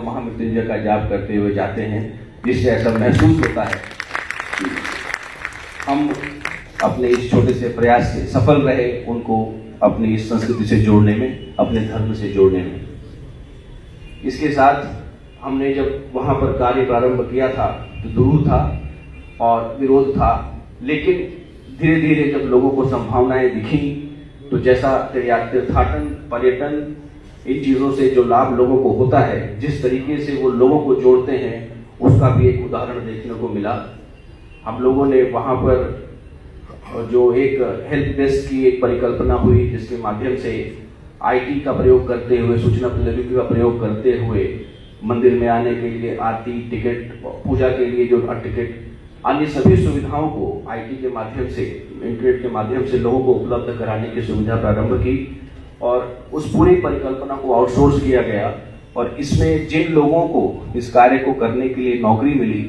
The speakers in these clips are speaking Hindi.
और महामृत्युंजय का जाप करते हुए जाते हैं, जिससे ऐसा महसूस होता है कि हम अपने इस छोटे से प्रयास से सफल रहे उनको अपनी इस संस्कृति से जोड़ने में, अपने धर्म से जोड़ने में। इसके साथ हमने जब वहाँ पर कार्य प्रारंभ किया था तो दुरूह था और विरोध था, लेकिन धीरे धीरे जब लोगों को संभावनाएं दिखी तो जैसा तीर्थाटन, पर्यटन, इन चीज़ों से जो लाभ लोगों को होता है, जिस तरीके से वो लोगों को जोड़ते हैं, उसका भी एक उदाहरण देखने को मिला। हम लोगों ने वहाँ पर जो एक हेल्प डेस्क की एक परिकल्पना हुई, जिसके माध्यम से आईटी का प्रयोग करते हुए, सूचना प्रौद्योगिकी का प्रयोग करते हुए मंदिर में आने के लिए आरती टिकट, पूजा के लिए जो टिकट, अन्य सभी सुविधाओं को आईटी के माध्यम से, इंटरनेट के माध्यम से लोगों को उपलब्ध कराने की सुविधा प्रारंभ की और उस पूरी परिकल्पना को आउटसोर्स किया गया। और इसमें जिन लोगों को इस कार्य को करने के लिए नौकरी मिली,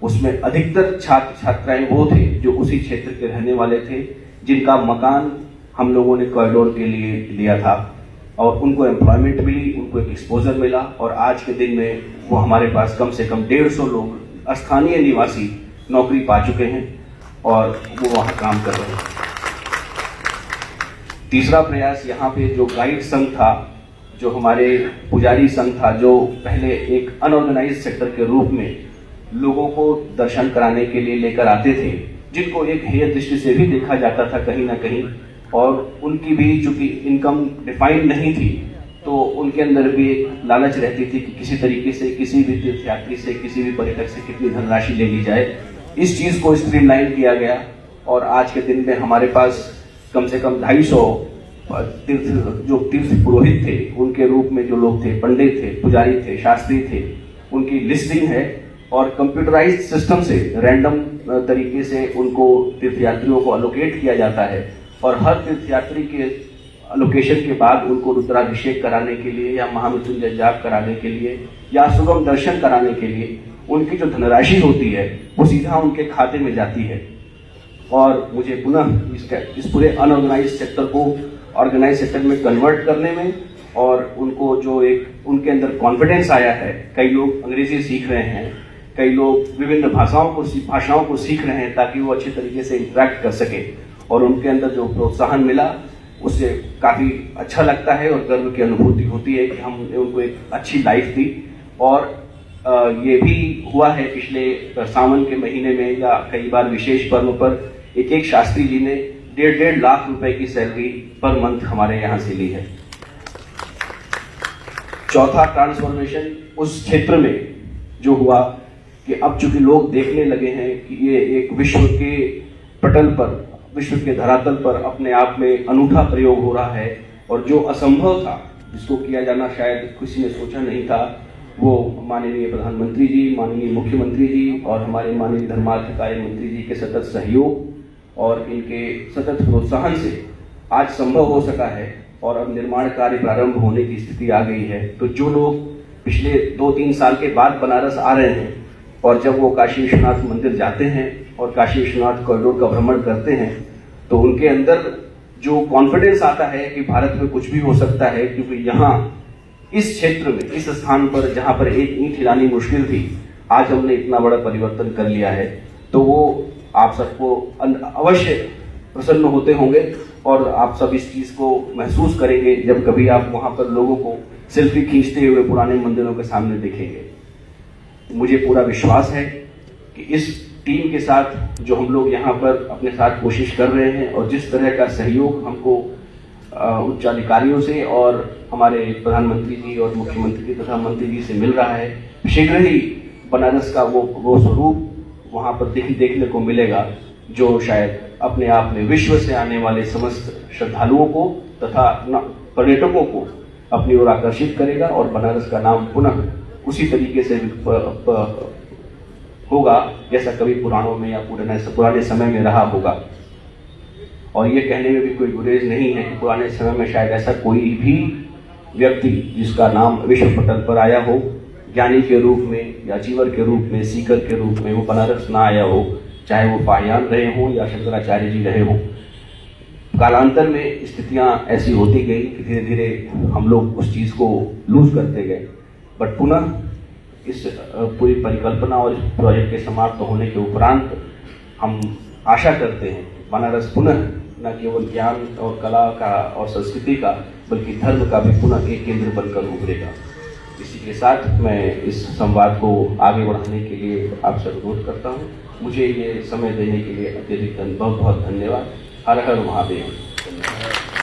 उसमें अधिकतर छात्र छात्राएं वो थे जो उसी क्षेत्र के रहने वाले थे, जिनका मकान हम लोगों ने कॉरिडोर के लिए लिया था और उनको एम्प्लॉयमेंट मिली, उनको एक एक्सपोजर मिला। और आज के दिन में वो हमारे पास कम से कम 150 लोग स्थानीय निवासी नौकरी पा चुके हैं और वो वहाँ काम कर रहे हैं। तीसरा प्रयास यहाँ पे जो गाइड संघ था, जो हमारे पुजारी संघ था, जो पहले एक अनऑर्गेनाइज सेक्टर के रूप में लोगों को दर्शन कराने के लिए लेकर आते थे, जिनको एक हेय दृष्टि से भी देखा जाता था कहीं ना कहीं, और उनकी भी चूंकि इनकम डिफाइंड नहीं थी तो उनके अंदर भी एक लालच रहती थी कि किसी तरीके से किसी भी तीर्थयात्री से, किसी भी पर्यटक से कितनी धनराशि ले ली जाए। इस चीज को स्ट्रीमलाइन किया गया और आज के दिन में हमारे पास कम से कम 250 जो तीर्थ पुरोहित थे, उनके रूप में जो लोग थे, पंडित थे, पुजारी थे, शास्त्री थे, उनकी लिस्टिंग है और कंप्यूटराइज्ड सिस्टम से रैंडम तरीके से उनको तीर्थयात्रियों को अलोकेट किया जाता है और हर तीर्थयात्री के लोकेशन के बाद उनको रुद्राभिषेक कराने के लिए या महामृत्युंजय जाप कराने के लिए या सुगम दर्शन कराने के लिए उनकी जो धनराशि होती है वो सीधा उनके खाते में जाती है। और मुझे पुनः इस पूरे अनऑर्गेनाइज सेक्टर को ऑर्गेनाइज सेक्टर में कन्वर्ट करने में और उनको जो एक उनके अंदर कॉन्फिडेंस आया है, कई लोग अंग्रेजी सीख रहे हैं, कई लोग विभिन्न भाषाओं को सीख रहे हैं ताकि वो अच्छे तरीके से इंटरेक्ट कर सके, और उनके अंदर जो प्रोत्साहन मिला उससे काफ़ी अच्छा लगता है और गर्व की अनुभूति होती है कि हमने उनको एक अच्छी लाइफ दी। और ये भी हुआ है पिछले सावन के महीने में या कई बार विशेष पर्व पर एक शास्त्री जी ने 1.5 लाख रुपए की सैलरी पर मंथ हमारे यहाँ से ली है। चौथा ट्रांसफॉर्मेशन उस क्षेत्र में जो हुआ कि अब चूंकि लोग देखने लगे हैं कि ये एक विश्व के पटल पर, विश्व के धरातल पर अपने आप में अनूठा प्रयोग हो रहा है और जो असंभव था, जिसको किया जाना शायद किसी ने सोचा नहीं था, वो माननीय प्रधानमंत्री जी, माननीय मुख्यमंत्री जी और हमारे माननीय धर्मार्थ कार्य मंत्री जी के सतत सहयोग और इनके सतत प्रोत्साहन से आज संभव हो सका है और अब निर्माण कार्य प्रारंभ होने की स्थिति आ गई है। तो जो लोग पिछले 2-3 साल के बाद बनारस आ रहे हैं और जब वो काशी विश्वनाथ मंदिर जाते हैं और काशी विश्वनाथ कॉरिडोर का भ्रमण करते हैं तो उनके अंदर जो कॉन्फिडेंस आता है कि भारत में कुछ भी हो सकता है, क्योंकि यहाँ इस क्षेत्र में, इस स्थान पर जहाँ पर एक ईंट हिलानी मुश्किल थी, आज हमने इतना बड़ा परिवर्तन कर लिया है। तो वो आप सबको अवश्य प्रसन्न होते होंगे और आप सब इस चीज को महसूस करेंगे जब कभी आप वहाँ पर लोगों को सेल्फी खींचते हुए पुराने मंदिरों के सामने देखेंगे। मुझे पूरा विश्वास है कि इस टीम के साथ जो हम लोग यहाँ पर अपने साथ कोशिश कर रहे हैं और जिस तरह का सहयोग हमको उच्च अधिकारियों से और हमारे प्रधानमंत्री जी और मुख्यमंत्री तथा मंत्री जी से मिल रहा है, शीघ्र ही बनारस का वो स्वरूप वहाँ पर देखने को मिलेगा जो शायद अपने आप में विश्व से आने वाले समस्त श्रद्धालुओं को तथा पर्यटकों को अपनी ओर आकर्षित करेगा और बनारस का नाम पुनः उसी तरीके से होगा जैसा कभी पुराणों में या पुराने समय में रहा होगा। और ये कहने में भी कोई गुरेज नहीं है कि पुराने समय में शायद ऐसा कोई भी व्यक्ति जिसका नाम विश्व पटल पर आया हो, ज्ञानी के रूप में या जीवर के रूप में, सीकर के रूप में, वो बनारस ना आया हो, चाहे वो पाहियान रहे हों या शंकराचार्य जी रहे हों। कालांतर में स्थितियां ऐसी होती गई कि धीरे धीरे हम लोग उस चीज़ को लूज करते गए, बट पुनः इस पूरी परिकल्पना और इस प्रोजेक्ट के समाप्त होने के उपरांत हम आशा करते हैं बनारस पुनः न केवल ज्ञान और कला का और संस्कृति का बल्कि धर्म का भी पुनः एक केंद्र बनकर उभरेगा। इसी के साथ मैं इस संवाद को आगे बढ़ाने के लिए आपसे अनुरोध करता हूँ। मुझे ये समय देने के लिए अत्यधिक बहुत बहुत धन्यवाद। हर हर महादेव।